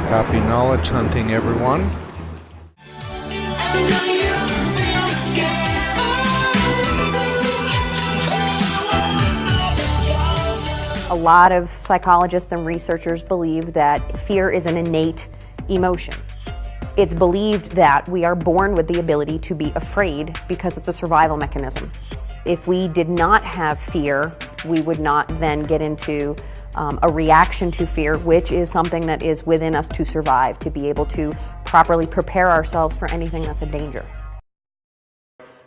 Happy knowledge hunting, everyone. A lot of psychologists and researchers believe that fear is an innate emotion. It's believed that we are born with the ability to be afraid because it's a survival mechanism. If we did not have fear, we would not then get into a reaction to fear, which is something that is within us to survive, to be able to properly prepare ourselves for anything that's a danger.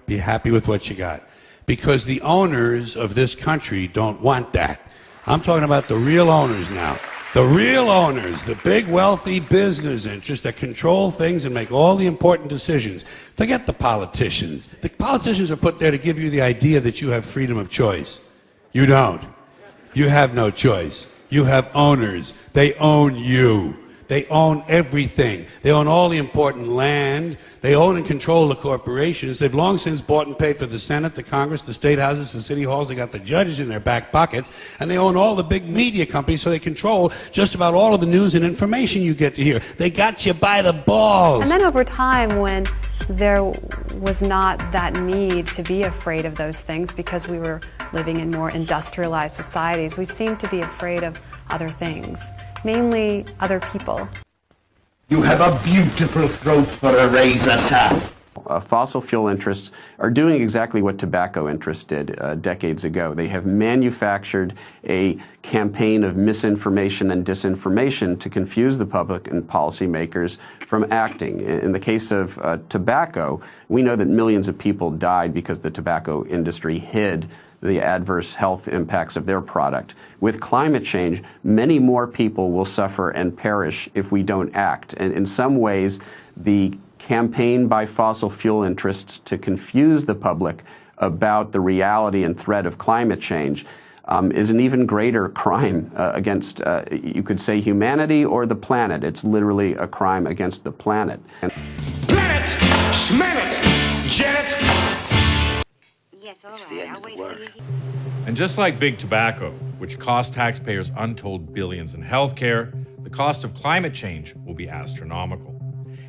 Be happy with what you got. Because the owners of this country don't want that. I'm talking about the real owners now. The real owners, the big wealthy business interests that control things and make all the important decisions. Forget the politicians. The politicians are put there to give you the idea that you have freedom of choice. You don't. You have no choice. You have owners. They own you. They own everything. They own all the important land. They own and control the corporations. They've long since bought and paid for the Senate, the Congress, the state houses, the city halls. They got the judges in their back pockets. And they own all the big media companies, so they control just about all of the news and information you get to hear. They got you by the balls. And then over time, when there was not that need to be afraid of those things because we were living in more industrialized societies, we seemed to be afraid of other things, mainly other people. You have a beautiful throat for a razor, sir. Fossil fuel interests are doing exactly what tobacco interests did decades ago. They have manufactured a campaign of misinformation and disinformation to confuse the public and policymakers from acting. In the case of tobacco, we know that millions of people died because the tobacco industry hid the adverse health impacts of their product. With climate change, many more people will suffer and perish if we don't act. And in some ways, the campaign by fossil fuel interests to confuse the public about the reality and threat of climate change is an even greater crime against, you could say, humanity or the planet. It's literally a crime against the planet. Planet! Schmanet! Janet! Yes, all right. I'll wait for you. And just like big tobacco, which costs taxpayers untold billions in healthcare, the cost of climate change will be astronomical.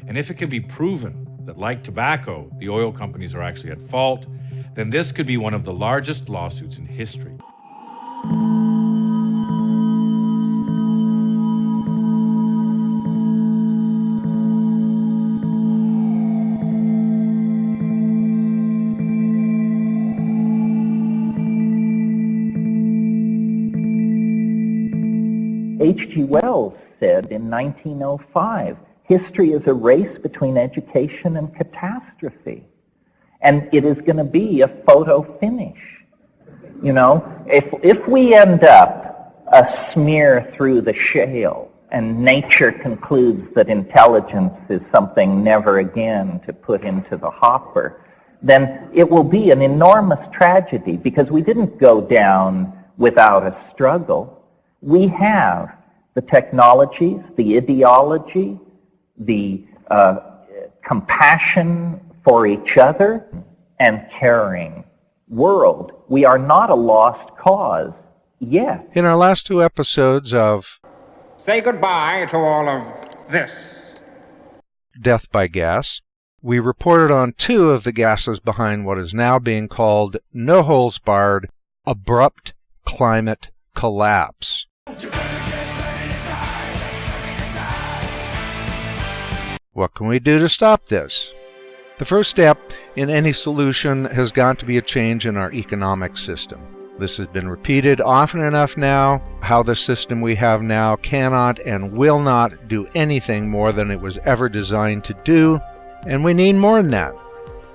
And if it can be proven that, like tobacco, the oil companies are actually at fault, then this could be one of the largest lawsuits in history. H.G. Wells said in 1905, history is a race between education and catastrophe. And it is going to be a photo finish. You know, if we end up a smear through the shale and nature concludes that intelligence is something never again to put into the hopper, then it will be an enormous tragedy because we didn't go down without a struggle. We have the technologies, the ideology, the compassion for each other, and caring world. We are not a lost cause yet. In our last two episodes of Say goodbye to all of this. Death by Gas, we reported on two of the gases behind what is now being called no-holds-barred abrupt climate collapse. What can we do to stop this? The first step in any solution has got to be a change in our economic system. This has been repeated often enough now, how the system we have now cannot and will not do anything more than it was ever designed to do, and we need more than that.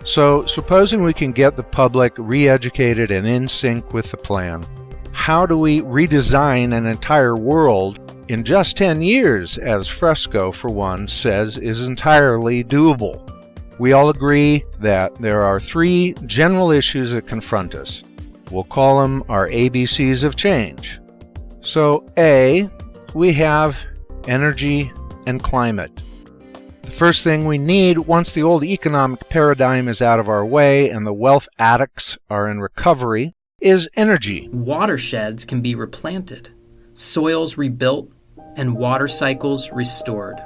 So, supposing we can get the public re-educated and in sync with the plan, how do we redesign an entire world in just 10 years, as Fresco, for one, says is entirely doable? We all agree that there are three general issues that confront us. We'll call them our ABCs of change. So, A, we have energy and climate. The first thing we need, once the old economic paradigm is out of our way and the wealth addicts are in recovery, is energy. Watersheds can be replanted, soils rebuilt, and water cycles restored.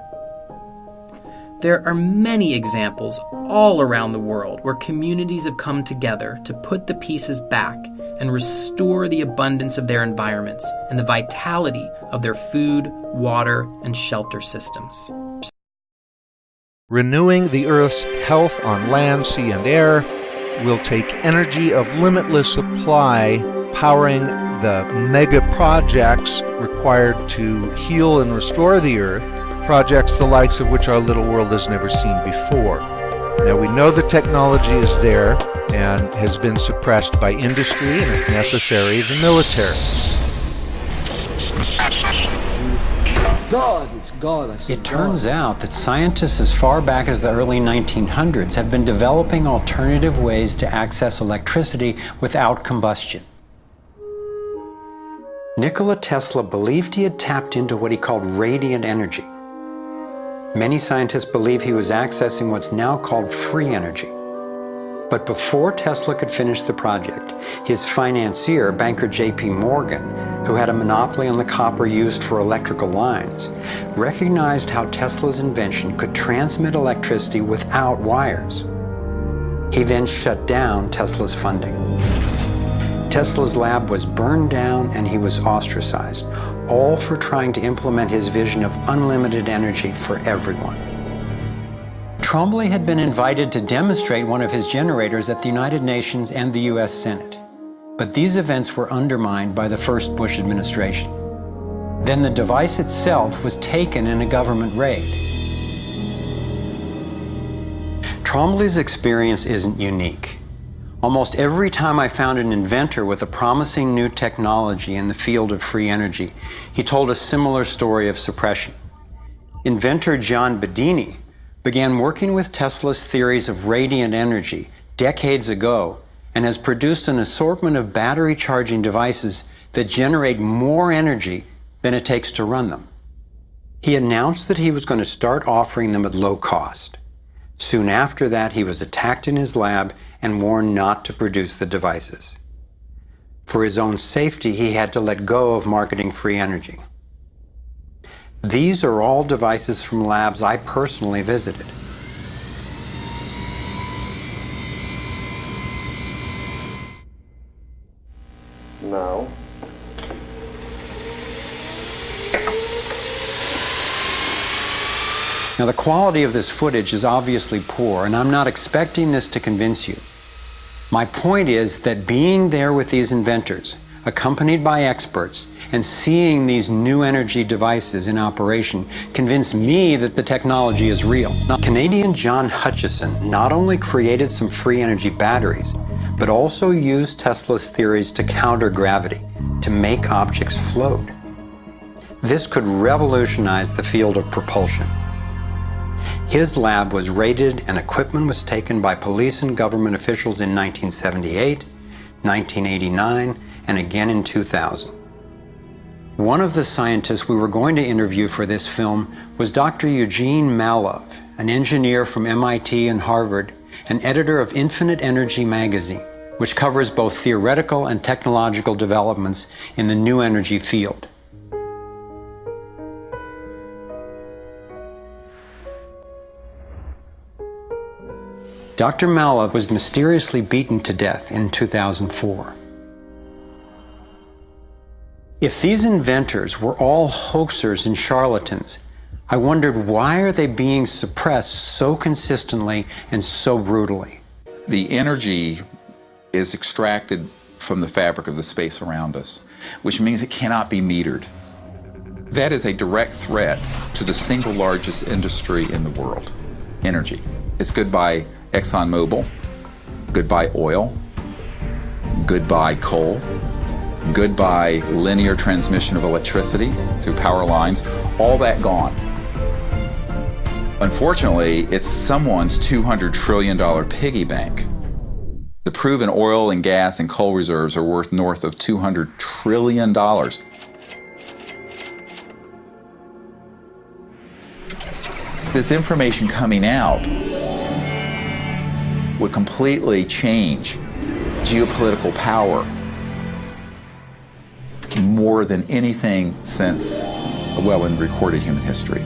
There are many examples all around the world where communities have come together to put the pieces back and restore the abundance of their environments and the vitality of their food, water, and shelter systems. Renewing the Earth's health on land, sea, and air will take energy of limitless supply, powering the mega projects required to heal and restore the Earth, projects the likes of which our little world has never seen before. Now, we know the technology is there and has been suppressed by industry and, if necessary, the military. God, it's God. I said it turns out that scientists as far back as the early 1900s have been developing alternative ways to access electricity without combustion. Nikola Tesla believed he had tapped into what he called radiant energy. Many scientists believe he was accessing what's now called free energy. But before Tesla could finish the project, his financier, banker J.P. Morgan, who had a monopoly on the copper used for electrical lines, recognized how Tesla's invention could transmit electricity without wires. He then shut down Tesla's funding. Tesla's lab was burned down and he was ostracized, all for trying to implement his vision of unlimited energy for everyone. Trombley had been invited to demonstrate one of his generators at the United Nations and the U.S. Senate. But these events were undermined by the first Bush administration. Then the device itself was taken in a government raid. Trombley's experience isn't unique. Almost every time I found an inventor with a promising new technology in the field of free energy, he told a similar story of suppression. Inventor John Bedini began working with Tesla's theories of radiant energy decades ago and has produced an assortment of battery charging devices that generate more energy than it takes to run them. He announced that he was going to start offering them at low cost. Soon after that, he was attacked in his lab and warned not to produce the devices. For his own safety, he had to let go of marketing free energy. These are all devices from labs I personally visited. Now. Now, the quality of this footage is obviously poor, and I'm not expecting this to convince you. My point is that being there with these inventors, accompanied by experts, and seeing these new energy devices in operation convinced me that the technology is real. Now, Canadian John Hutchison not only created some free energy batteries, but also used Tesla's theories to counter gravity, to make objects float. This could revolutionize the field of propulsion. His lab was raided and equipment was taken by police and government officials in 1978, 1989, and again in 2000. One of the scientists we were going to interview for this film was Dr. Eugene Mallove, an engineer from MIT and Harvard, and editor of Infinite Energy magazine, which covers both theoretical and technological developments in the new energy field. Dr. Mallove was mysteriously beaten to death in 2004. If these inventors were all hoaxers and charlatans, I wondered, why are they being suppressed so consistently and so brutally? The energy is extracted from the fabric of the space around us, which means it cannot be metered. That is a direct threat to the single largest industry in the world, energy. It's goodbye ExxonMobil, goodbye oil, goodbye coal, goodbye linear transmission of electricity through power lines, all that gone. Unfortunately, it's someone's $200 trillion piggy bank. The proven oil and gas and coal reserves are worth north of $200 trillion. This information coming out would completely change geopolitical power more than anything since well, in recorded human history.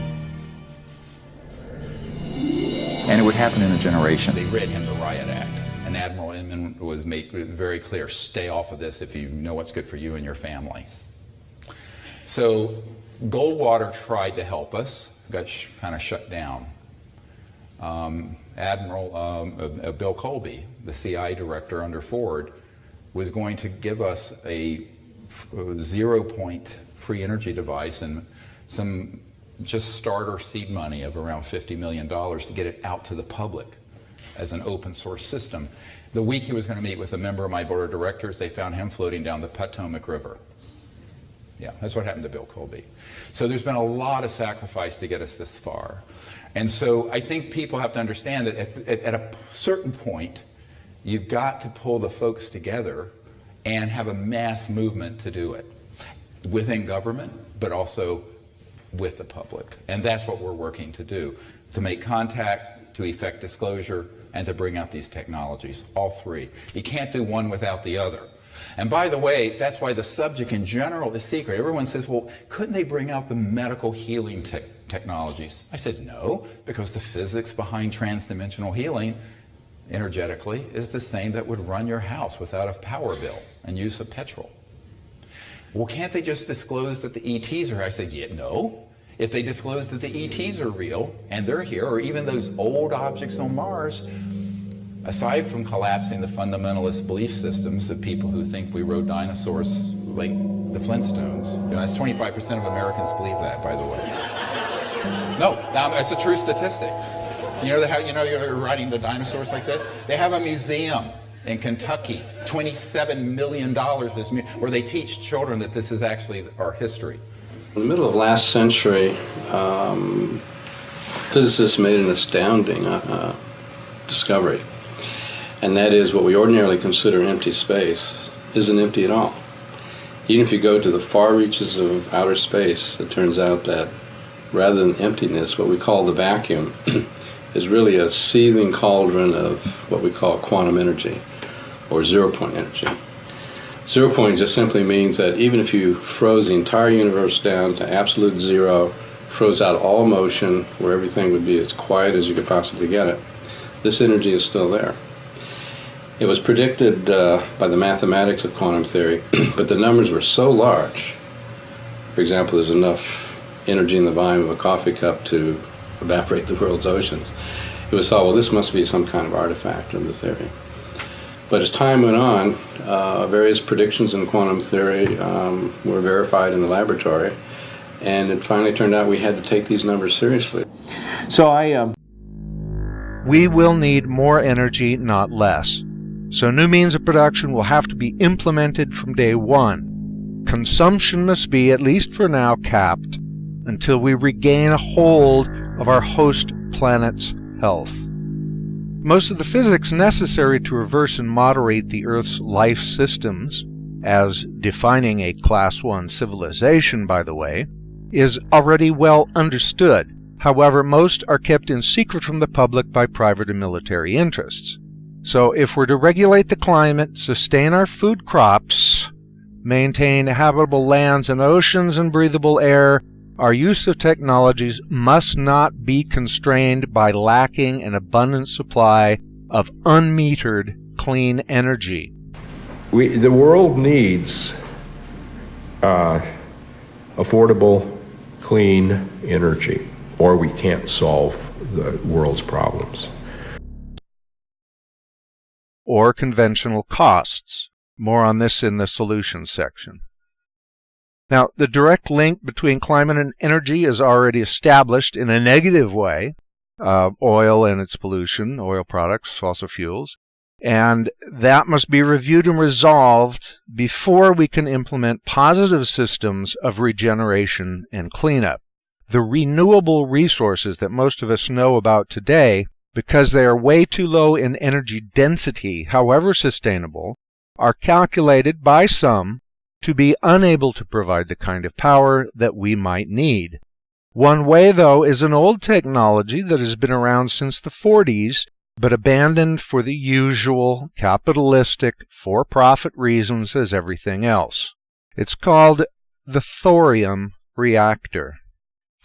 And it would happen in a generation. They read him the Riot Act, and Admiral Inman was made very clear, stay off of this if you know what's good for you and your family. So Goldwater tried to help us, got kind of shut down. Admiral Bill Colby, the CI director under Ford, was going to give us a 0-point free energy device and some just starter seed money of around $50 million to get it out to the public as an open source system. The week he was going to meet with a member of my board of directors, they found him floating down the Potomac River. Yeah, that's what happened to Bill Colby. So there's been a lot of sacrifice to get us this far. And so I think people have to understand that at a certain point, you've got to pull the folks together and have a mass movement to do it within government, but also with the public. And that's what we're working to do, to make contact, to effect disclosure, and to bring out these technologies, all three. You can't do one without the other. And by the way, that's why the subject in general is secret. Everyone says, well, couldn't they bring out the medical healing technologies? I said, no, because the physics behind transdimensional healing energetically is the same that would run your house without a power bill and use of petrol. Well, can't they just disclose that the ETs are here? I said, yeah, no. If they disclose that the ETs are real and they're here, or even those old objects on Mars, aside from collapsing the fundamentalist belief systems of people who think we rode dinosaurs like the Flintstones, that's 25% of Americans believe that, by the way. No, it's a true statistic. You know how you're riding the dinosaurs like that? They have a museum in Kentucky, $27 million, where they teach children that this is actually our history. In the middle of last century, physicists made an astounding discovery. And that is what we ordinarily consider empty space isn't empty at all. Even if you go to the far reaches of outer space, it turns out that rather than emptiness, what we call the vacuum is really a seething cauldron of what we call quantum energy, or zero-point energy. Zero point just simply means that even if you froze the entire universe down to absolute zero, froze out all motion, where everything would be as quiet as you could possibly get it, this energy is still there. It was predicted by the mathematics of quantum theory, but the numbers were so large. For example, there's enough energy in the volume of a coffee cup to evaporate the world's oceans. It was thought, well, this must be some kind of artifact of the theory. But as time went on, various predictions in quantum theory were verified in the laboratory, and it finally turned out we had to take these numbers seriously. So we will need more energy, not less. So new means of production will have to be implemented from day one. Consumption must be, at least for now, capped until we regain a hold of our host planet's health. Most of the physics necessary to reverse and moderate the Earth's life systems, as defining a Class 1 civilization, by the way, is already well understood. However, most are kept in secret from the public by private and military interests. So if we're to regulate the climate, sustain our food crops, maintain habitable lands and oceans and breathable air, our use of technologies must not be constrained by lacking an abundant supply of unmetered clean energy. The world needs affordable, clean energy, or we can't solve the world's problems. Or conventional costs. More on this in the solutions section. Now, the direct link between climate and energy is already established in a negative way. Oil and its pollution, oil products, fossil fuels. And that must be reviewed and resolved before we can implement positive systems of regeneration and cleanup. The renewable resources that most of us know about today, because they are way too low in energy density, however sustainable, are calculated by some to be unable to provide the kind of power that we might need. One way, though, is an old technology that has been around since the 40s, but abandoned for the usual capitalistic, for-profit reasons as everything else. It's called the Thorium reactor,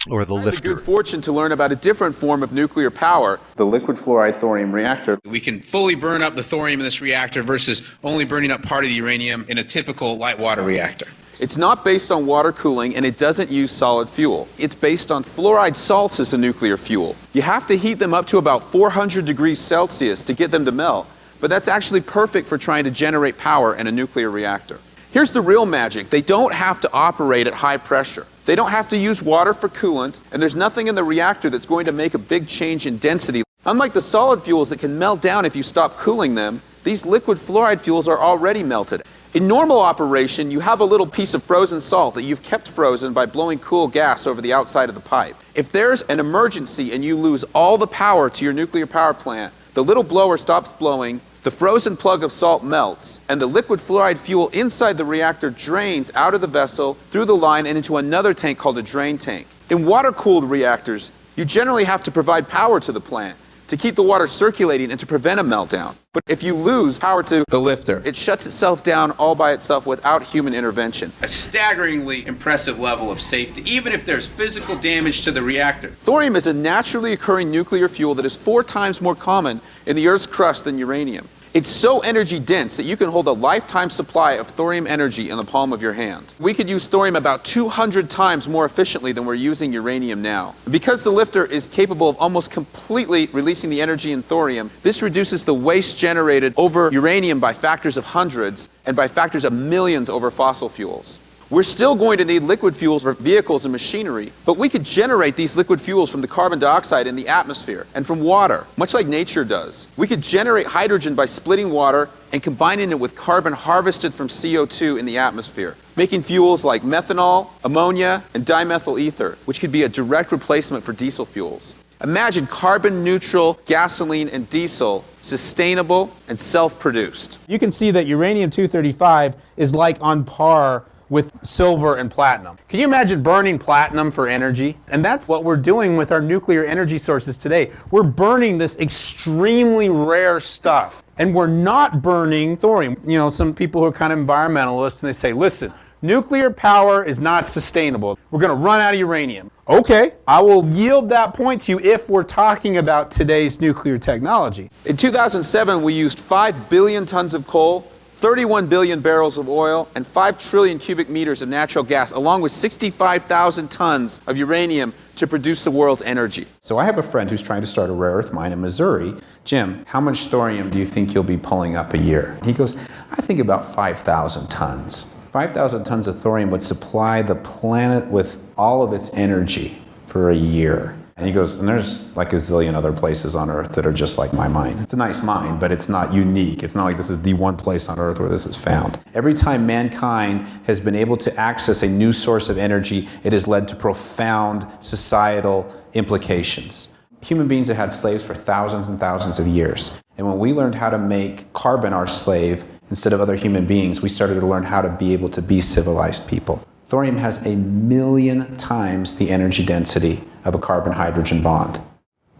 or the I had the lifter. good fortune to learn about a different form of nuclear power, the liquid fluoride thorium reactor. We can fully burn up the thorium in this reactor versus only burning up part of the uranium in a typical light water reactor. It's not based on water cooling, and it doesn't use solid fuel. It's based on fluoride salts as a nuclear fuel. You have to heat them up to about 400 degrees Celsius to get them to melt, but that's actually perfect for trying to generate power in a nuclear reactor. Here's the real magic. They don't have to operate at high pressure. They don't have to use water for coolant, and there's nothing in the reactor that's going to make a big change in density. Unlike the solid fuels that can melt down if you stop cooling them, these liquid fluoride fuels are already melted. In normal operation, you have a little piece of frozen salt that you've kept frozen by blowing cool gas over the outside of the pipe. If there's an emergency and you lose all the power to your nuclear power plant, the little blower stops blowing, the frozen plug of salt melts, and the liquid fluoride fuel inside the reactor drains out of the vessel, through the line, and into another tank called a drain tank. In water-cooled reactors, you generally have to provide power to the plant to keep the water circulating and to prevent a meltdown. But if you lose power to the lifter, it shuts itself down all by itself without human intervention. A staggeringly impressive level of safety, even if there's physical damage to the reactor. Thorium is a naturally occurring nuclear fuel that is 4 times more common in the Earth's crust than uranium. It's so energy dense that you can hold a lifetime supply of thorium energy in the palm of your hand. We could use thorium about 200 times more efficiently than we're using uranium now. Because the lifter is capable of almost completely releasing the energy in thorium, this reduces the waste generated over uranium by factors of hundreds and by factors of millions over fossil fuels. We're still going to need liquid fuels for vehicles and machinery, but we could generate these liquid fuels from the carbon dioxide in the atmosphere and from water, much like nature does. We could generate hydrogen by splitting water and combining it with carbon harvested from CO2 in the atmosphere, making fuels like methanol, ammonia, and dimethyl ether, which could be a direct replacement for diesel fuels. Imagine carbon-neutral gasoline and diesel, sustainable and self-produced. You can see that uranium-235 is like on par with silver and platinum. Can you imagine burning platinum for energy? And that's what we're doing with our nuclear energy sources today. We're burning this extremely rare stuff, and we're not burning thorium. You know, some people who are kind of environmentalists, and they say, listen, nuclear power is not sustainable. We're going to run out of uranium. Okay, I will yield that point to you if we're talking about today's nuclear technology. In 2007, we used 5 billion tons of coal, 31 billion barrels of oil, and 5 trillion cubic meters of natural gas, along with 65,000 tons of uranium to produce the world's energy. So I have a friend who's trying to start a rare earth mine in Missouri. Jim, how much thorium do you think you'll be pulling up a year? He goes, I think about 5,000 tons. 5,000 tons of thorium would supply the planet with all of its energy for a year. And he goes, and there's like a zillion other places on Earth that are just like my mine. It's a nice mine, but it's not unique. It's not like this is the one place on Earth where this is found. Every time mankind has been able to access a new source of energy, it has led to profound societal implications. Human beings have had slaves for thousands and thousands of years. And when we learned how to make carbon our slave instead of other human beings, we started to learn how to be able to be civilized people. Thorium has 1,000,000 times the energy density of a carbon-hydrogen bond.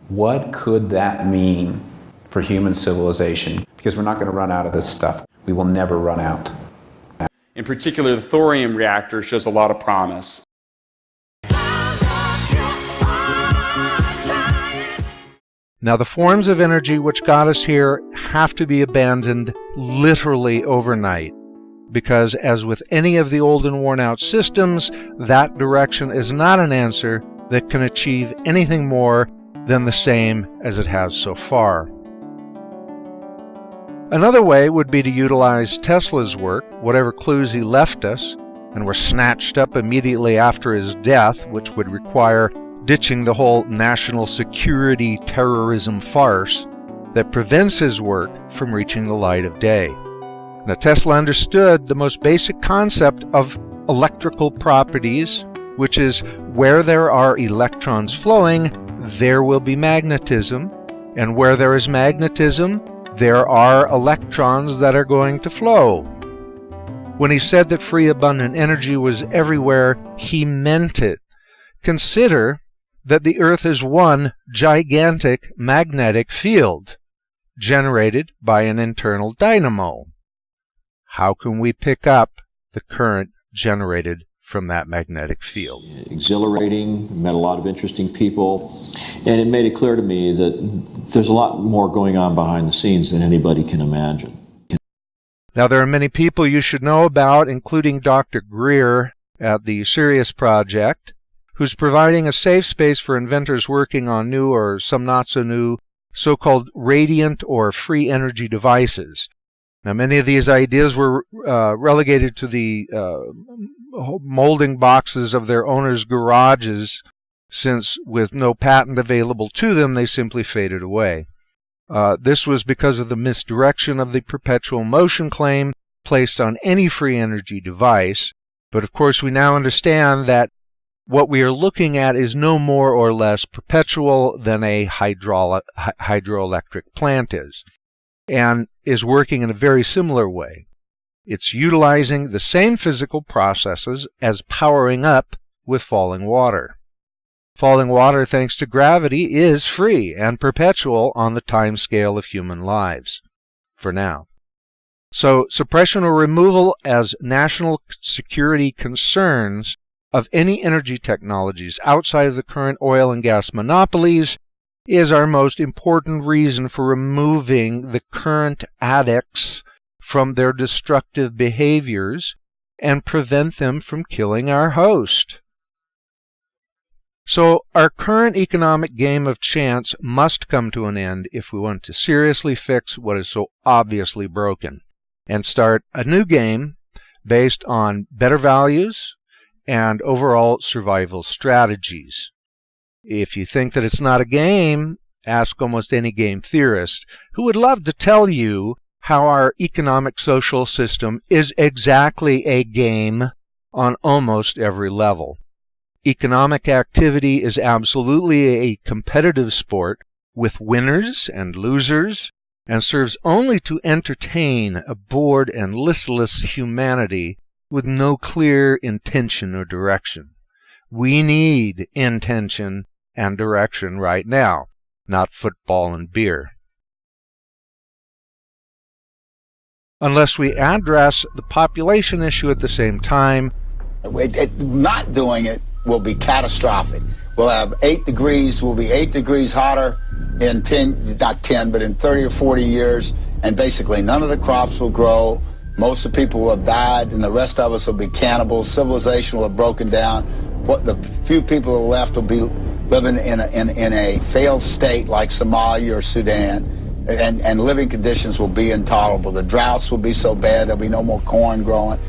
What could that mean for human civilization? Because we're not going to run out of this stuff. We will never run out. In particular, the thorium reactor shows a lot of promise. Now, the forms of energy which got us here have to be abandoned literally overnight, because as with any of the old and worn-out systems, that direction is not an answer that can achieve anything more than the same as it has so far. Another way would be to utilize Tesla's work, whatever clues he left us, and were snatched up immediately after his death, which would require ditching the whole national security terrorism farce that prevents his work from reaching the light of day. Now, Tesla understood the most basic concept of electrical properties, which is where there are electrons flowing, there will be magnetism, and where there is magnetism, there are electrons that are going to flow. When he said that free abundant energy was everywhere, he meant it. Consider that the Earth is one gigantic magnetic field generated by an internal dynamo. How can we pick up the current generated from that magnetic field. Exhilarating, met a lot of interesting people, and it made it clear to me that there's a lot more going on behind the scenes than anybody can imagine. Now, there are many people you should know about, including Dr. Greer at the Sirius Project, who's providing a safe space for inventors working on new or some not so new so-called radiant or free energy devices. Now, many of these ideas were relegated to the molding boxes of their owners' garages, since with no patent available to them, they simply faded away. This was because of the misdirection of the perpetual motion claim placed on any free energy device. But of course, we now understand that what we are looking at is no more or less perpetual than a hydroelectric plant is, and is working in a very similar way. It's utilizing the same physical processes as powering up with falling water. Falling water, thanks to gravity, is free and perpetual on the time scale of human lives, for now. So, suppression or removal as national security concerns of any energy technologies outside of the current oil and gas monopolies is our most important reason for removing the current addicts from their destructive behaviors and prevent them from killing our host. So our current economic game of chance must come to an end if we want to seriously fix what is so obviously broken and start a new game based on better values and overall survival strategies. If you think that it's not a game, ask almost any game theorist who would love to tell you how our economic social system is exactly a game on almost every level. Economic activity is absolutely a competitive sport with winners and losers, and serves only to entertain a bored and listless humanity with no clear intention or direction. We need intention and direction right now, not football and beer. Unless we address the population issue at the same time, not doing it will be catastrophic. We'll have 8 degrees, we'll be 8 degrees hotter in 30 or 40 years, and basically none of the crops will grow. Most of the people will have died, and the rest of us will be cannibals. Civilization will have broken down. What the few people who are left will be living in a failed state like Somalia or Sudan, and living conditions will be intolerable. The droughts will be so bad there'll be no more corn growing.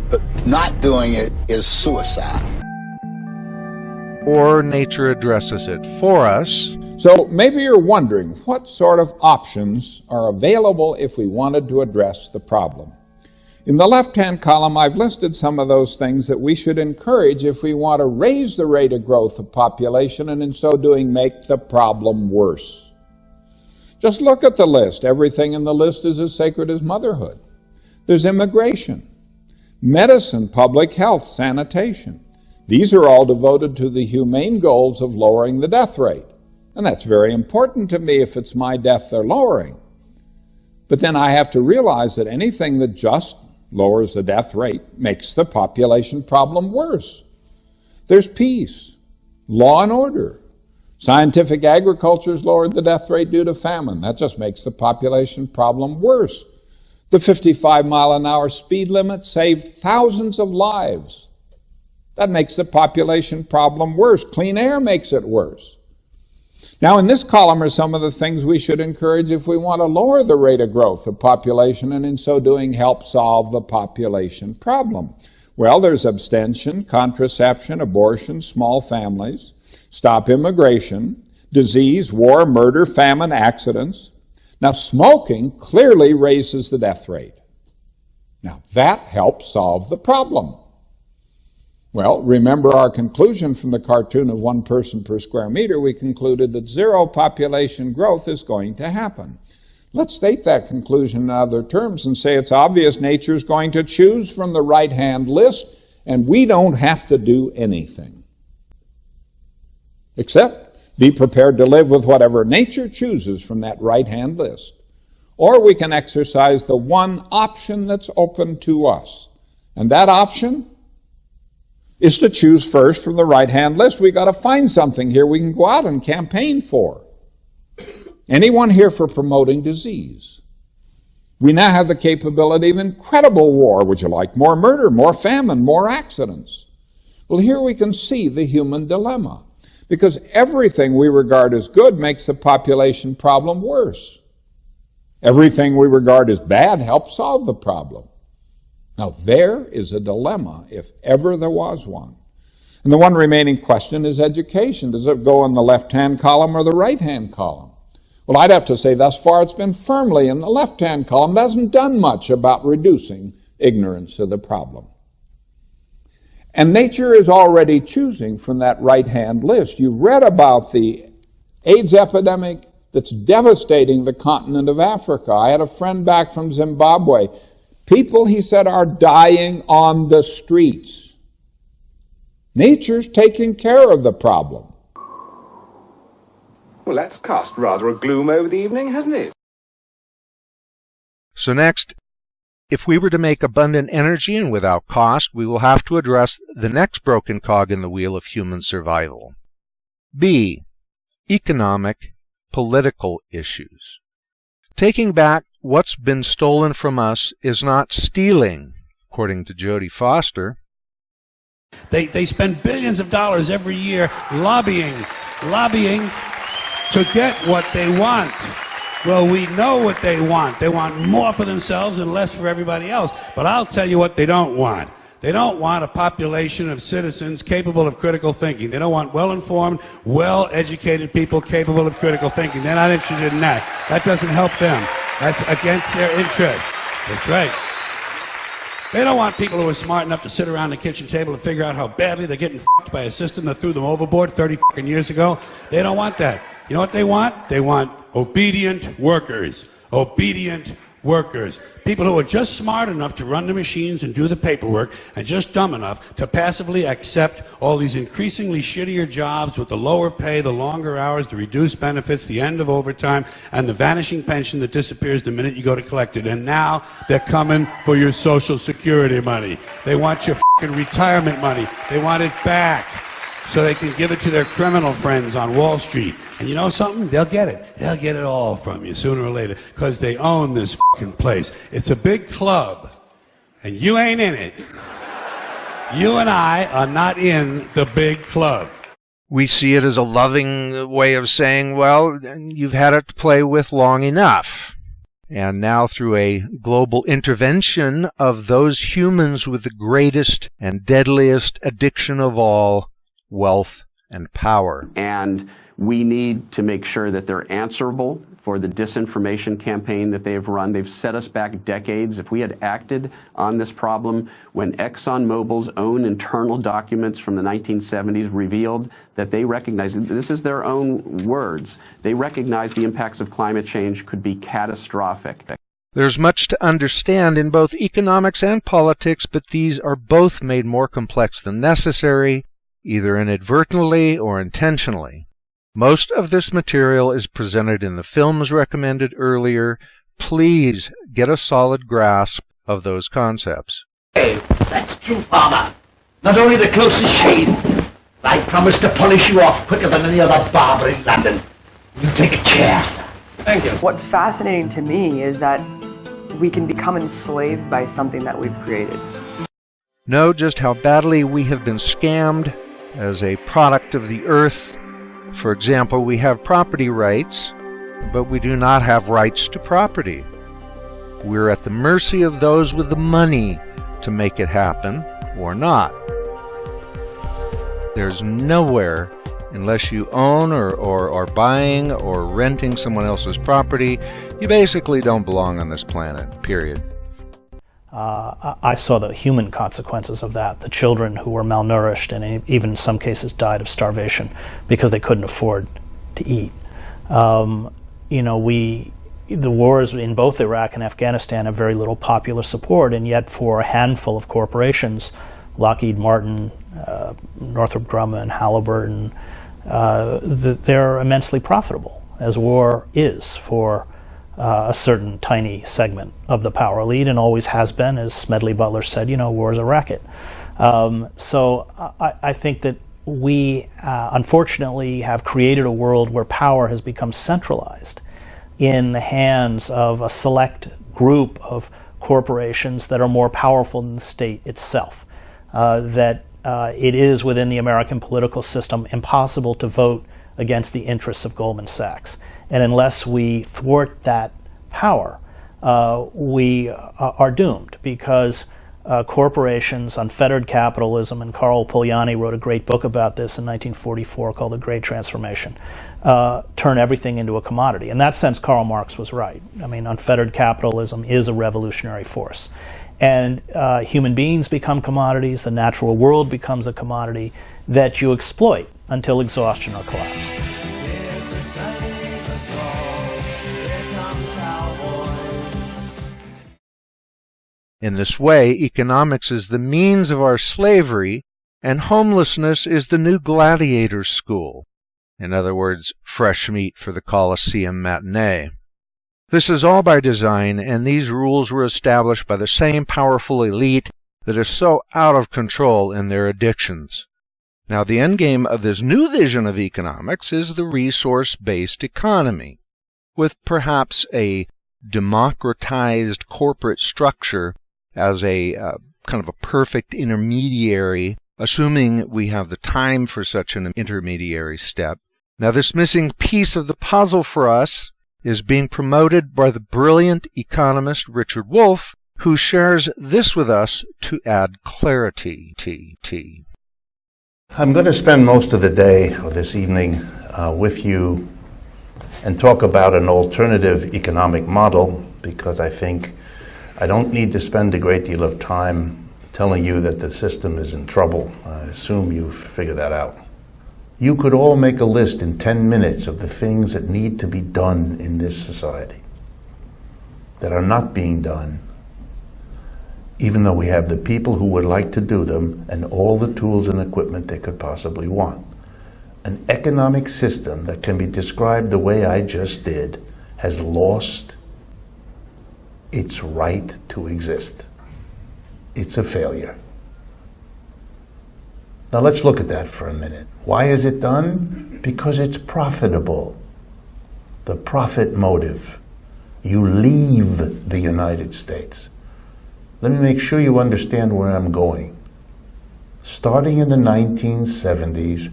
But not doing it is suicide. Or nature addresses it for us. So maybe you're wondering what sort of options are available if we wanted to address the problem. In the left-hand column, I've listed some of those things that we should encourage if we want to raise the rate of growth of population and in so doing make the problem worse. Just look at the list. Everything in the list is as sacred as motherhood. There's immigration, medicine, public health, sanitation. These are all devoted to the humane goals of lowering the death rate. And that's very important to me if it's my death they're lowering. But then I have to realize that anything that just lowers the death rate makes the population problem worse. There's peace, law and order. Scientific agriculture has lowered the death rate due to famine. That just makes the population problem worse. The 55-mile-an-hour speed limit saved thousands of lives. That makes the population problem worse. Clean air makes it worse. Now, in this column are some of the things we should encourage if we want to lower the rate of growth of population and in so doing help solve the population problem. Well, there's abstention, contraception, abortion, small families, stop immigration, disease, war, murder, famine, accidents. Now, smoking clearly raises the death rate. Now, that helps solve the problem. Well, remember our conclusion from the cartoon of 1 person per square meter. We concluded that zero population growth is going to happen. Let's state that conclusion in other terms and say it's obvious nature is going to choose from the right-hand list, and we don't have to do anything. Except be prepared to live with whatever nature chooses from that right-hand list. Or we can exercise the one option that's open to us, And that option is to choose first from the right-hand list. We've got to find something here we can go out and campaign for. Anyone here for promoting disease? We now have the capability of incredible war. Would you like more murder, more famine, more accidents? Well, here we can see the human dilemma, because everything we regard as good makes the population problem worse. Everything we regard as bad helps solve the problem. Now, there is a dilemma, if ever there was one. And the one remaining question is education. Does it go in the left-hand column or the right-hand column? Well, I'd have to say thus far it's been firmly in the left-hand column. It hasn't done much about reducing ignorance of the problem. And nature is already choosing from that right-hand list. You've read about the AIDS epidemic that's devastating the continent of Africa. I had a friend back from Zimbabwe. People, he said, are dying on the streets. Nature's taking care of the problem. Well, that's cast rather a gloom over the evening, hasn't it? So next, if we were to make abundant energy and without cost, we will have to address the next broken cog in the wheel of human survival. B. Economic, political issues. Taking back what's been stolen from us is not stealing, according to Jodie Foster. They spend billions of dollars every year lobbying to get what they want. Well, we know what they want. They want more for themselves and less for everybody else. But I'll tell you what they don't want. They don't want a population of citizens capable of critical thinking. They don't want well-informed, well-educated people capable of critical thinking. They're not interested in that. That doesn't help them. That's against their interest. That's right. They don't want people who are smart enough to sit around the kitchen table and figure out how badly they're getting f***ed by a system that threw them overboard 30 fucking years ago. They don't want that. You know what they want? They want obedient workers. Obedient workers. People who are just smart enough to run the machines and do the paperwork and just dumb enough to passively accept all these increasingly shittier jobs with the lower pay, the longer hours, the reduced benefits, the end of overtime, and the vanishing pension that disappears the minute you go to collect it. And now they're coming for your Social Security money. They want your fucking retirement money. They want it back so they can give it to their criminal friends on Wall Street. And you know something? They'll get it. They'll get it all from you sooner or later because they own this fucking place. It's a big club, and you ain't in it. You and I are not in the big club. We see it as a loving way of saying, well, you've had it to play with long enough. And now through a global intervention of those humans with the greatest and deadliest addiction of all, wealth and power. And we need to make sure that they're answerable for the disinformation campaign that they've run. They've set us back decades. If we had acted on this problem when ExxonMobil's own internal documents from the 1970s revealed that they recognized, this is their own words, they recognize the impacts of climate change could be catastrophic. There's much to understand in both economics and politics, but these are both made more complex than necessary, either inadvertently or intentionally. Most of this material is presented in the films recommended earlier. Please get a solid grasp of those concepts. Hey, that's true, Farmer. Not only the closest shave, but I promise to polish you off quicker than any other barber in London. You take a chair, sir. Thank you. What's fascinating to me is that we can become enslaved by something that we've created. Know just how badly we have been scammed as a product of the earth. For example, we have property rights, but we do not have rights to property. We're at the mercy of those with the money to make it happen, or not. There's nowhere, unless you own or are buying or renting someone else's property, you basically don't belong on this planet, period. I saw the human consequences of that. The children who were malnourished and even in some cases died of starvation because they couldn't afford to eat. The wars in both Iraq and Afghanistan have very little popular support, and yet for a handful of corporations, Lockheed Martin, Northrop Grumman, Halliburton, they're immensely profitable, as war is for a certain tiny segment of the power elite, and always has been, as Smedley Butler said, war's a racket. So I think that we unfortunately have created a world where power has become centralized in the hands of a select group of corporations that are more powerful than the state itself. That it is within the American political system impossible to vote against the interests of Goldman Sachs. And unless we thwart that power, we are doomed, because corporations, unfettered capitalism, and Carl Polanyi wrote a great book about this in 1944 called The Great Transformation, turn everything into a commodity. In that sense, Karl Marx was right. I mean, unfettered capitalism is a revolutionary force. And human beings become commodities, the natural world becomes a commodity that you exploit until exhaustion or collapse. In this way, economics is the means of our slavery, and homelessness is the new gladiator school. In other words, fresh meat for the Colosseum matinee. This is all by design, and these rules were established by the same powerful elite that is so out of control in their addictions. Now, the endgame of this new vision of economics is the resource-based economy, with perhaps a democratized corporate structure as a kind of a perfect intermediary, assuming we have the time for such an intermediary step. Now, this missing piece of the puzzle for us is being promoted by the brilliant economist Richard Wolff, who shares this with us to add clarity. I'm going to spend most of the day or this evening with you and talk about an alternative economic model, because I think I don't need to spend a great deal of time telling you that the system is in trouble. I assume you've figured that out. You could all make a list in 10 minutes of the things that need to be done in this society that are not being done, even though we have the people who would like to do them and all the tools and equipment they could possibly want. An economic system that can be described the way I just did has lost its right to exist. It's a failure. Now let's look at that for a minute. Why is it done? Because it's profitable. The profit motive. You leave the United States. Let me make sure you understand where I'm going. Starting in the 1970s,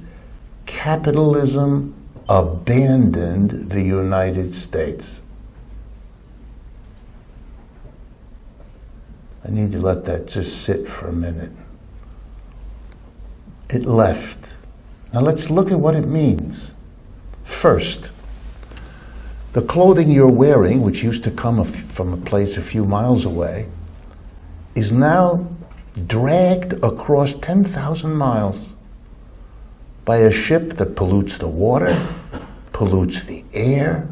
capitalism abandoned the United States. I need to let that just sit for a minute. It left. Now let's look at what it means. First, the clothing you're wearing, which used to come from a place a few miles away, is now dragged across 10,000 miles by a ship that pollutes the water, pollutes the air,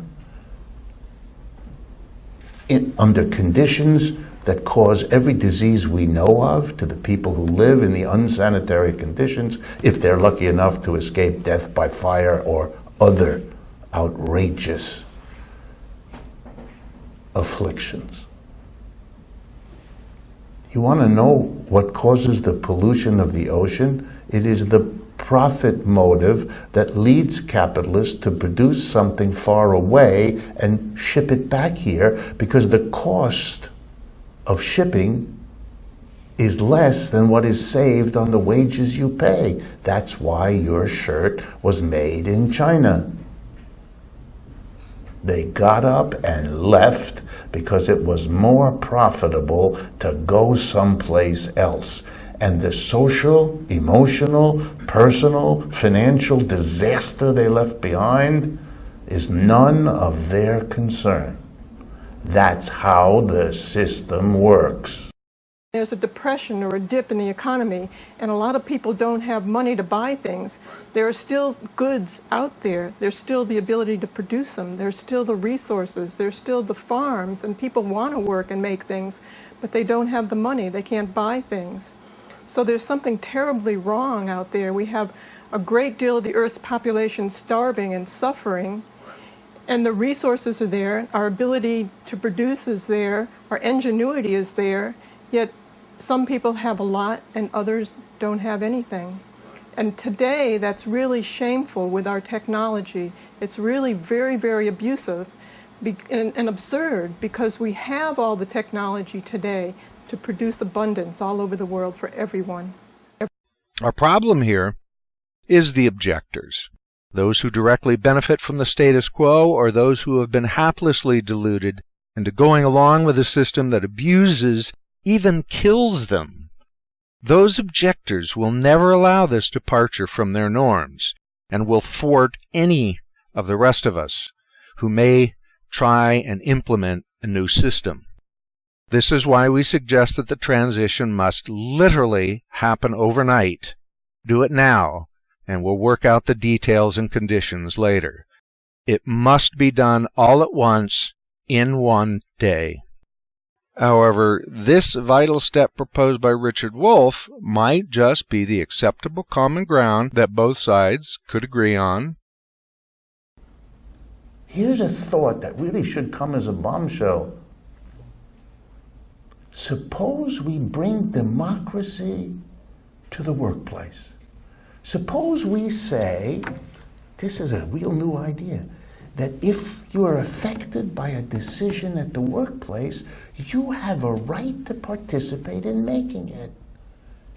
under conditions that cause every disease we know of to the people who live in the unsanitary conditions, if they're lucky enough to escape death by fire or other outrageous afflictions. You want to know what causes the pollution of the ocean? It is the profit motive that leads capitalists to produce something far away and ship it back here, because the cost of shipping is less than what is saved on the wages you pay. That's why your shirt was made in China. They got up and left because it was more profitable to go someplace else. And the social, emotional, personal, financial disaster they left behind is none of their concern. That's how the system works. There's a depression or a dip in the economy, and a lot of people don't have money to buy things. There are still goods out there. There's still the ability to produce them. There's still the resources. There's still the farms, and people want to work and make things, but they don't have the money. They can't buy things. So there's something terribly wrong out there. We have a great deal of the Earth's population starving and suffering, And the resources are there, our ability to produce is there, our ingenuity is there, yet some people have a lot and others don't have anything. And today, that's really shameful with our technology. It's really very, very abusive and absurd, because we have all the technology today to produce abundance all over the world for everyone. Our problem here is the objectors, those who directly benefit from the status quo, or those who have been haplessly deluded into going along with a system that abuses, even kills them. Those objectors will never allow this departure from their norms, and will thwart any of the rest of us who may try and implement a new system. This is why we suggest that the transition must literally happen overnight. Do it now, and we'll work out the details and conditions later. It must be done all at once, in one day. However, this vital step proposed by Richard Wolff might just be the acceptable common ground that both sides could agree on. Here's a thought that really should come as a bombshell. Suppose we bring democracy to the workplace. Suppose we say, this is a real new idea, that if you are affected by a decision at the workplace, you have a right to participate in making it.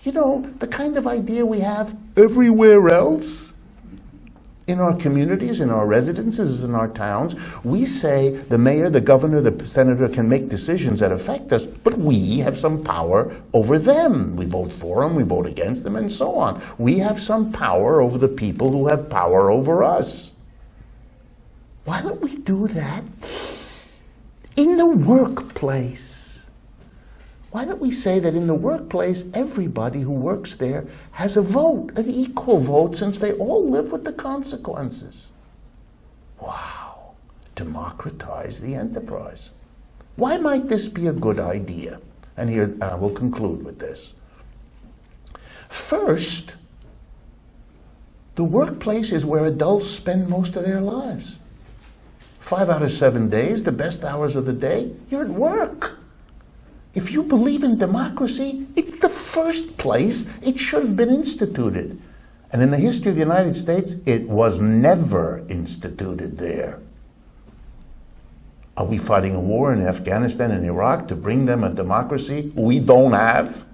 You know, the kind of idea we have everywhere else. In our communities, in our residences, in our towns, we say the mayor, the governor, the senator can make decisions that affect us, but we have some power over them. We vote for them, we vote against them, and so on. We have some power over the people who have power over us. Why don't we do that in the workplace? Why don't we say that in the workplace, everybody who works there has a vote, an equal vote, since they all live with the consequences? Wow. Democratize the enterprise. Why might this be a good idea? And here we'll conclude with this. First, the workplace is where adults spend most of their lives. 5 out of 7 days, the best hours of the day, you're at work. If you believe in democracy, it's the first place it should have been instituted. And in the history of the United States, it was never instituted there. Are we fighting a war in Afghanistan and Iraq to bring them a democracy we don't have?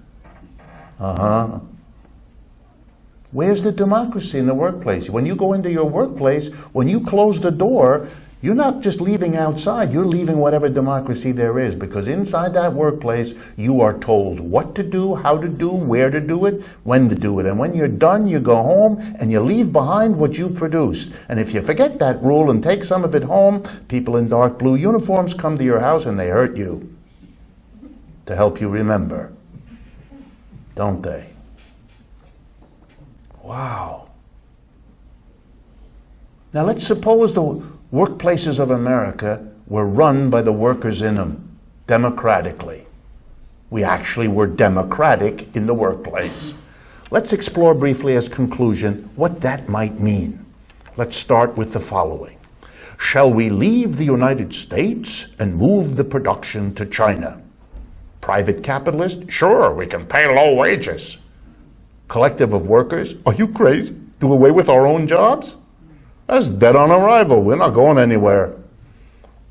Where's the democracy in the workplace? When you go into your workplace, when you close the door, you're not just leaving outside, you're leaving whatever democracy there is, because inside that workplace, you are told what to do, how to do, where to do it, when to do it. And when you're done, you go home and you leave behind what you produced. And if you forget that rule and take some of it home, people in dark blue uniforms come to your house and they hurt you to help you remember. Don't they? Wow. Now let's suppose the workplaces of America were run by the workers in them, democratically. We actually were democratic in the workplace. Let's explore briefly as conclusion what that might mean. Let's start with the following. Shall we leave the United States and move the production to China? Private capitalist? Sure, we can pay low wages. Collective of workers? Are you crazy? Do away with our own jobs? That's dead on arrival. We're not going anywhere.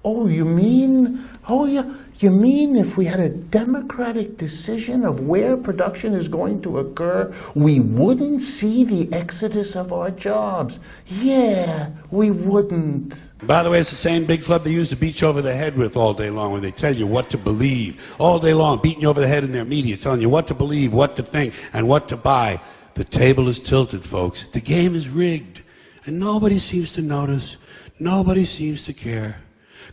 Oh, you mean, you mean if we had a democratic decision of where production is going to occur, we wouldn't see the exodus of our jobs? Yeah, we wouldn't. By the way, it's the same big club they used to beat you over the head with all day long, where they tell you what to believe. All day long, beating you over the head in their media, telling you what to believe, what to think, and what to buy. The table is tilted, folks. The game is rigged. And nobody seems to notice. Nobody seems to care.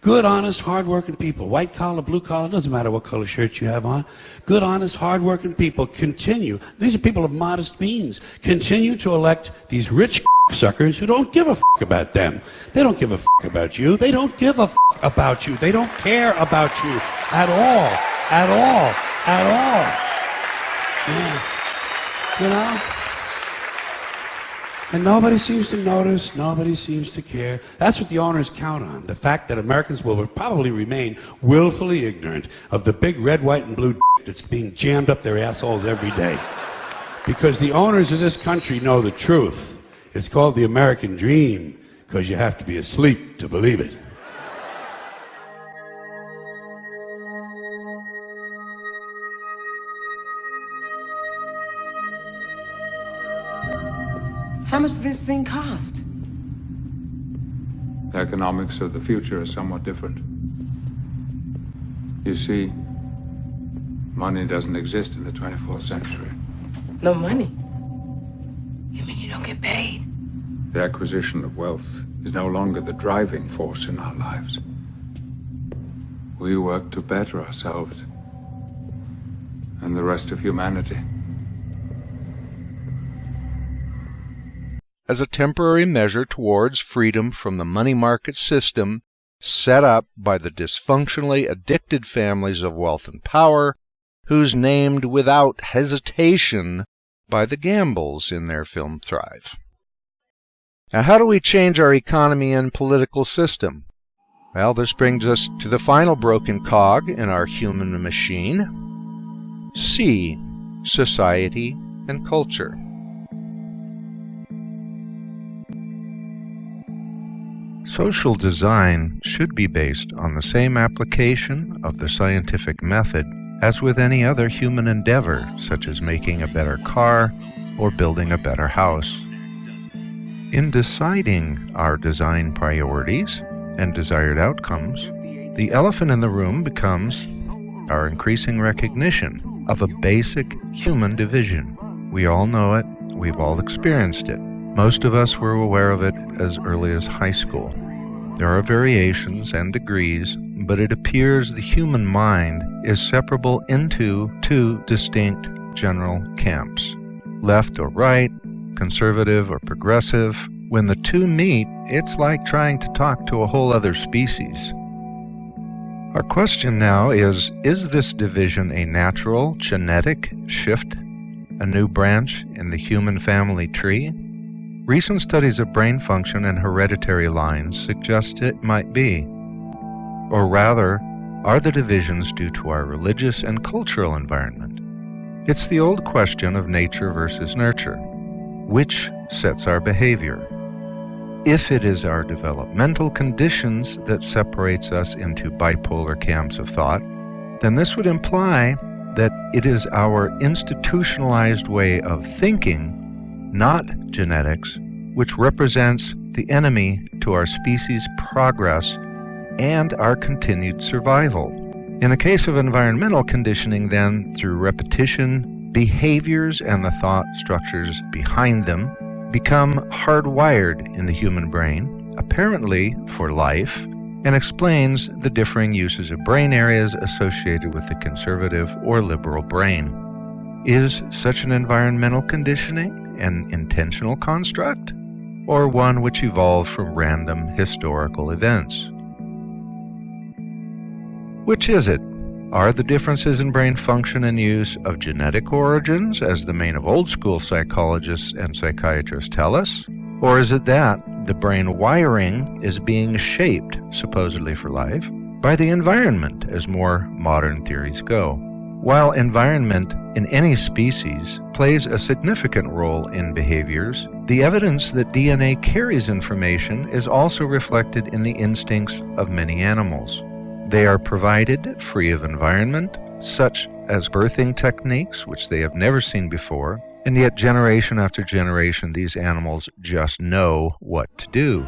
Good, honest, hard-working people, white collar, blue collar, doesn't matter what color shirt you have on. Good, honest, hard-working people continue. These are people of modest means. Continue to elect these rich suckers who don't give a fuck about them. They don't give a fuck about you. They don't give a fuck about you. They don't care about you at all. At all. At all. Yeah. You know? And nobody seems to notice, nobody seems to care. That's what the owners count on, the fact that Americans will probably remain willfully ignorant of the big red, white, and blue that's being jammed up their assholes every day. Because the owners of this country know the truth. It's called the American dream, because you have to be asleep to believe it. How much does this thing cost? The economics of the future are somewhat different. You see, money doesn't exist in the 24th century. No money? You mean you don't get paid? The acquisition of wealth is no longer the driving force in our lives. We work to better ourselves and the rest of humanity. As a temporary measure towards freedom from the money market system set up by the dysfunctionally addicted families of wealth and power, who's named without hesitation by the Gambles in their film Thrive. Now, how do we change our economy and political system? Well, this brings us to the final broken cog in our human machine. C. Society and culture. Social design should be based on the same application of the scientific method as with any other human endeavor, such as making a better car or building a better house. In deciding our design priorities and desired outcomes, the elephant in the room becomes our increasing recognition of a basic human division. We all know it, we've all experienced it. Most of us were aware of it as early as high school. There are variations and degrees, but it appears the human mind is separable into two distinct general camps, left or right, conservative or progressive. When the two meet, it's like trying to talk to a whole other species. Our question now is this division a natural genetic shift, a new branch in the human family tree? Recent studies of brain function and hereditary lines suggest it might be. Or rather, are the divisions due to our religious and cultural environment? It's the old question of nature versus nurture. Which sets our behavior? If it is our developmental conditions that separates us into bipolar camps of thought, then this would imply that it is our institutionalized way of thinking, not genetics, which represents the enemy to our species' progress and our continued survival. In the case of environmental conditioning, then, through repetition, behaviors and the thought structures behind them become hardwired in the human brain, apparently for life, and explains the differing uses of brain areas associated with the conservative or liberal brain. Is such an environmental conditioning an intentional construct, or one which evolved from random historical events? Which is it? Are the differences in brain function and use of genetic origins, as the main of old-school psychologists and psychiatrists tell us? Or is it that the brain wiring is being shaped, supposedly for life, by the environment, as more modern theories go? While environment in any species plays a significant role in behaviors, the evidence that DNA carries information is also reflected in the instincts of many animals. They are provided free of environment, such as birthing techniques, which they have never seen before, and yet generation after generation these animals just know what to do.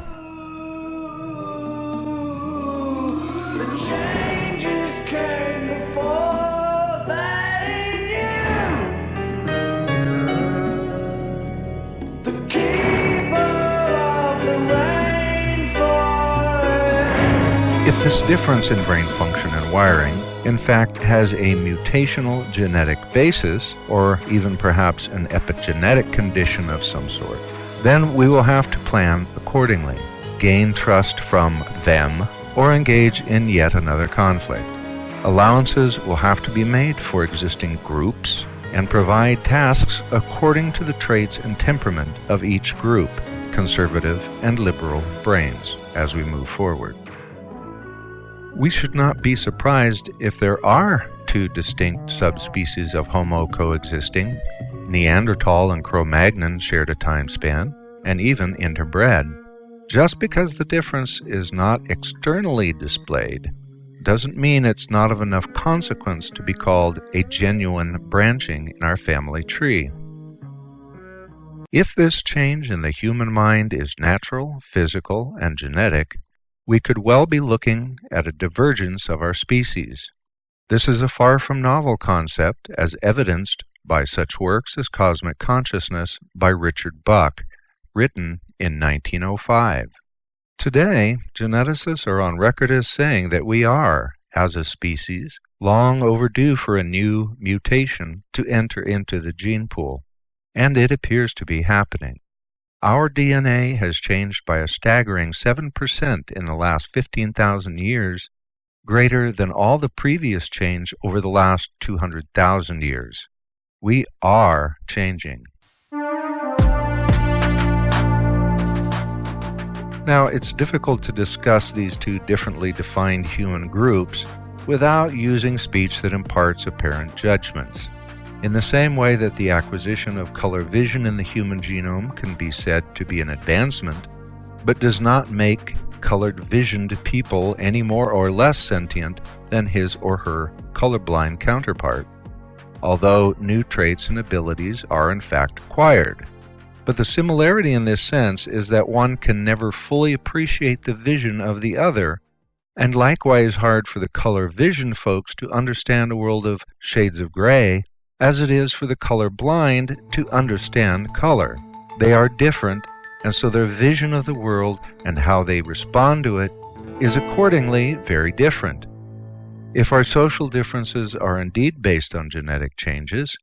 If this difference in brain function and wiring, in fact, has a mutational genetic basis, or even perhaps an epigenetic condition of some sort, then we will have to plan accordingly, gain trust from them, or engage in yet another conflict. Allowances will have to be made for existing groups, and provide tasks according to the traits and temperament of each group, conservative and liberal brains, as we move forward. We should not be surprised if there are two distinct subspecies of Homo coexisting. Neanderthal and Cro-Magnon shared a time span, and even interbred. Just because the difference is not externally displayed doesn't mean it's not of enough consequence to be called a genuine branching in our family tree. If this change in the human mind is natural, physical, and genetic, we could well be looking at a divergence of our species. This is a far from novel concept, as evidenced by such works as Cosmic Consciousness by Richard Buck, written in 1905. Today, geneticists are on record as saying that we are, as a species, long overdue for a new mutation to enter into the gene pool, and it appears to be happening. Our DNA has changed by a staggering 7% in the last 15,000 years, greater than all the previous change over the last 200,000 years. We are changing. Now, it's difficult to discuss these two differently defined human groups without using speech that imparts apparent judgments. In the same way that the acquisition of color vision in the human genome can be said to be an advancement, but does not make colored-visioned people any more or less sentient than his or her colorblind counterpart, although new traits and abilities are in fact acquired. But the similarity in this sense is that one can never fully appreciate the vision of the other, and likewise hard for the color-vision folks to understand a world of shades of gray, as it is for the color-blind to understand color. They are different, and so their vision of the world and how they respond to it is accordingly very different. If our social differences are indeed based on genetic changes,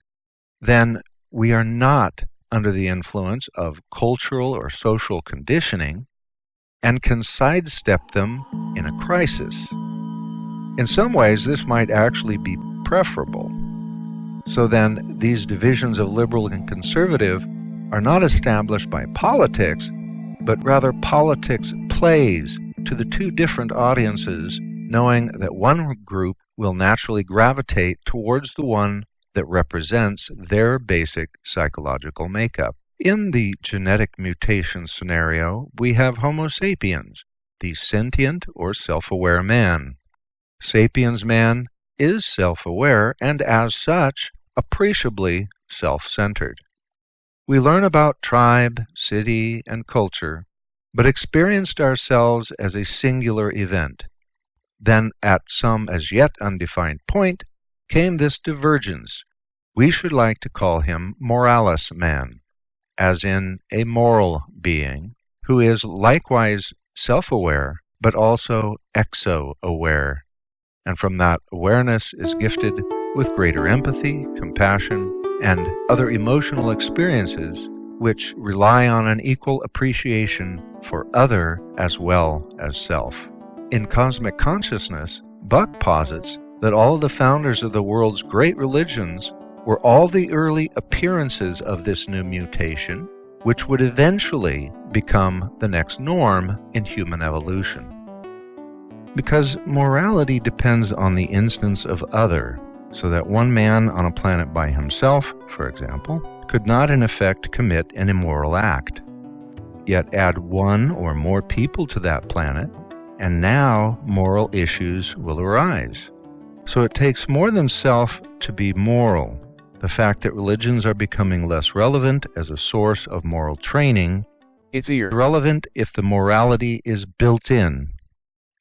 then we are not under the influence of cultural or social conditioning and can sidestep them in a crisis. In some ways, this might actually be preferable. So then, these divisions of liberal and conservative are not established by politics, but rather politics plays to the two different audiences, knowing that one group will naturally gravitate towards the one that represents their basic psychological makeup. In the genetic mutation scenario, we have Homo sapiens, the sentient or self-aware man. Sapiens man is self-aware and, as such, appreciably self-centered. We learn about tribe, city, and culture, but experienced ourselves as a singular event. Then, at some as yet undefined point, came this divergence. We should like to call him moralis man, as in a moral being, who is likewise self-aware, but also exo-aware, and from that awareness is gifted with greater empathy, compassion, and other emotional experiences which rely on an equal appreciation for other as well as self. In Cosmic Consciousness, Buck posits that all of the founders of the world's great religions were all the early appearances of this new mutation, which would eventually become the next norm in human evolution. Because morality depends on the instance of other, so that one man on a planet by himself, for example, could not in effect commit an immoral act. Yet add one or more people to that planet, and now moral issues will arise. So it takes more than self to be moral. The fact that religions are becoming less relevant as a source of moral training, it's irrelevant if the morality is built in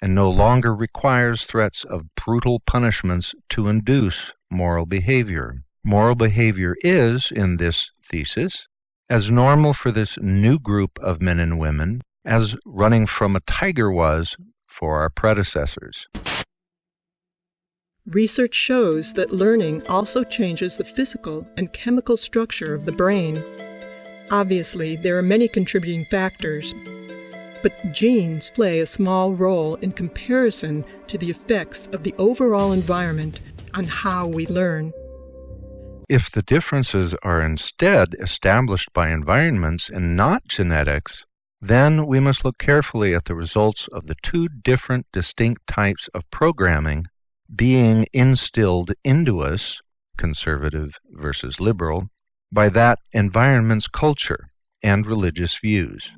and no longer requires threats of brutal punishments to induce moral behavior. Moral behavior is, in this thesis, as normal for this new group of men and women as running from a tiger was for our predecessors. Research shows that learning also changes the physical and chemical structure of the brain. Obviously, there are many contributing factors, but genes play a small role in comparison to the effects of the overall environment on how we learn. If the differences are instead established by environments and not genetics, then we must look carefully at the results of the two different distinct types of programming being instilled into us, conservative versus liberal, by that environment's culture and religious views.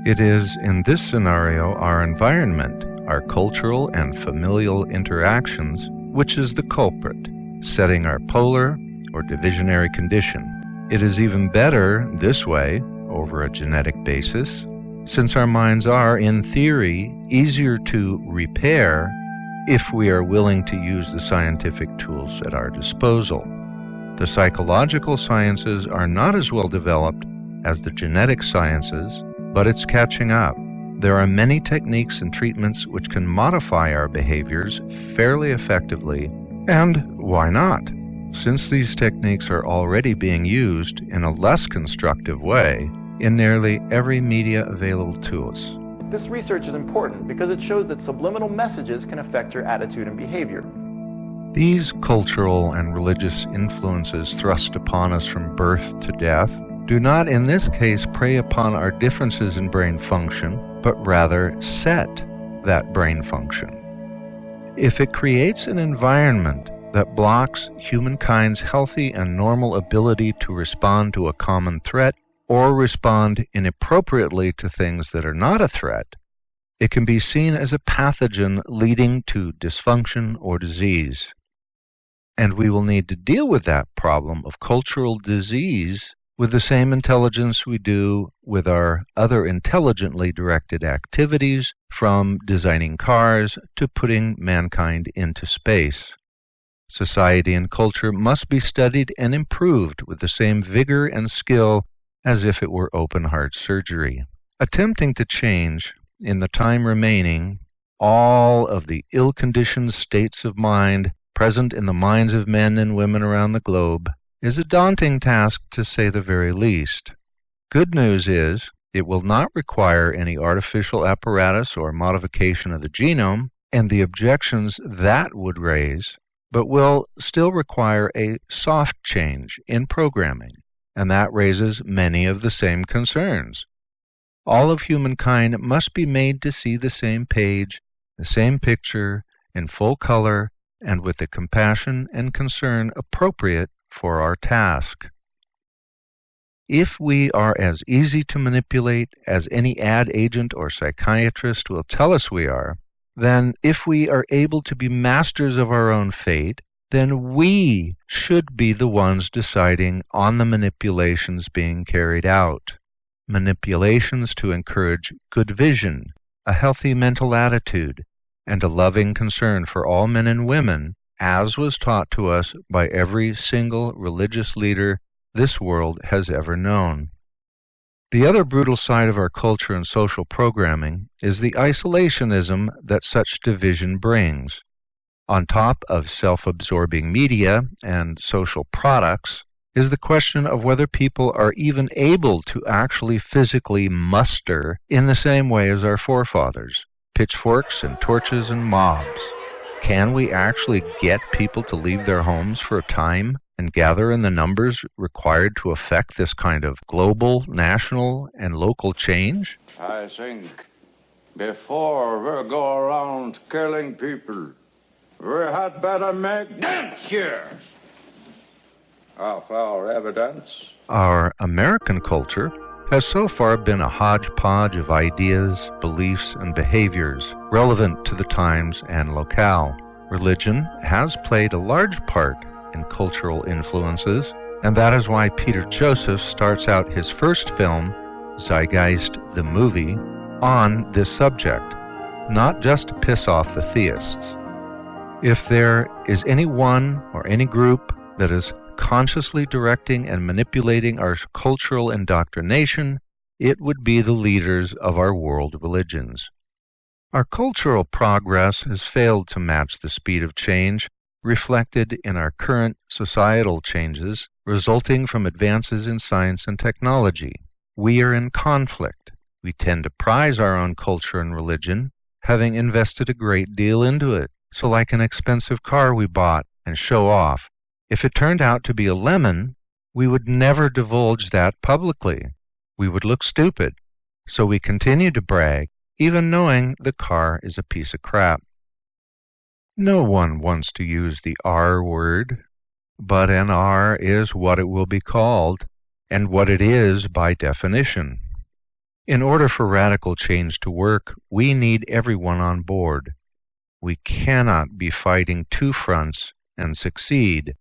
It is in this scenario our environment, our cultural and familial interactions, which is the culprit, setting our polar or divisionary condition. It is even better this way, over a genetic basis, since our minds are, in theory, easier to repair if we are willing to use the scientific tools at our disposal. The psychological sciences are not as well developed as the genetic sciences, but it's catching up. There are many techniques and treatments which can modify our behaviors fairly effectively, and why not? Since these techniques are already being used in a less constructive way in nearly every media available to us. This research is important because it shows that subliminal messages can affect your attitude and behavior. These cultural and religious influences thrust upon us from birth to death do not in this case prey upon our differences in brain function, but rather set that brain function. If it creates an environment that blocks humankind's healthy and normal ability to respond to a common threat or respond inappropriately to things that are not a threat, it can be seen as a pathogen leading to dysfunction or disease. And we will need to deal with that problem of cultural disease with the same intelligence we do with our other intelligently directed activities, from designing cars to putting mankind into space. Society and culture must be studied and improved with the same vigor and skill as if it were open-heart surgery. Attempting to change, in the time remaining, all of the ill-conditioned states of mind present in the minds of men and women around the globe is a daunting task, to say the very least. Good news is, it will not require any artificial apparatus or modification of the genome and the objections that would raise, but will still require a soft change in programming, and that raises many of the same concerns. All of humankind must be made to see the same page, the same picture, in full color, and with the compassion and concern appropriate for our task. If we are as easy to manipulate as any ad agent or psychiatrist will tell us we are, then if we are able to be masters of our own fate, then we should be the ones deciding on the manipulations being carried out. Manipulations to encourage good vision, a healthy mental attitude, and a loving concern for all men and women, as was taught to us by every single religious leader this world has ever known. The other brutal side of our culture and social programming is the isolationism that such division brings. On top of self-absorbing media and social products is the question of whether people are even able to actually physically muster in the same way as our forefathers, pitchforks and torches and mobs. Can we actually get people to leave their homes for a time and gather in the numbers required to affect this kind of global, national, and local change? I think before we go around killing people, we had better make damn of our evidence. Our American culture has so far been a hodgepodge of ideas, beliefs, and behaviors relevant to the times and locale. Religion has played a large part in cultural influences, and that is why Peter Joseph starts out his first film, Zeitgeist the Movie, on this subject, not just to piss off the theists. If there is any one or any group that is consciously directing and manipulating our cultural indoctrination, it would be the leaders of our world religions. Our cultural progress has failed to match the speed of change reflected in our current societal changes resulting from advances in science and technology. We are in conflict. We tend to prize our own culture and religion, having invested a great deal into it. So like an expensive car we bought and show off, If it turned out to be a lemon, we would never divulge that publicly. We would look stupid. So we continue to brag, even knowing the car is a piece of crap. No one wants to use the R word, but an R is what it will be called, and what it is by definition. In order for radical change to work, we need everyone on board. We cannot be fighting two fronts and succeed,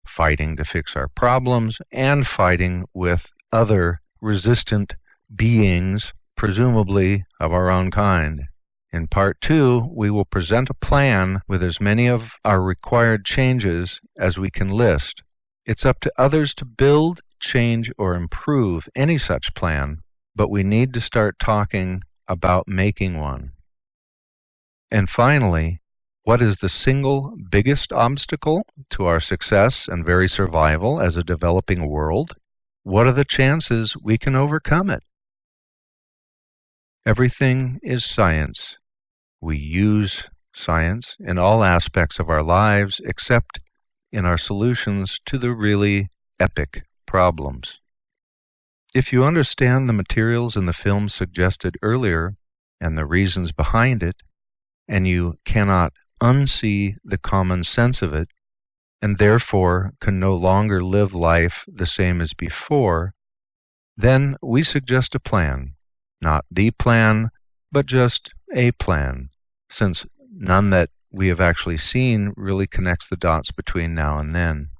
fighting to fix our problems and fighting with other resistant beings, presumably of our own kind. In Part 2, we will present a plan with as many of our required changes as we can list. It's up to others to build, change, or improve any such plan, but we need to start talking about making one. And finally, what is the single biggest obstacle to our success and very survival as a developing world? What are the chances we can overcome it? Everything is science. We use science in all aspects of our lives except in our solutions to the really epic problems. If you understand the materials in the film suggested earlier and the reasons behind it, and you cannot unsee the common sense of it, and therefore can no longer live life the same as before, then we suggest a plan. Not the plan, but just a plan, since none that we have actually seen really connects the dots between now and then.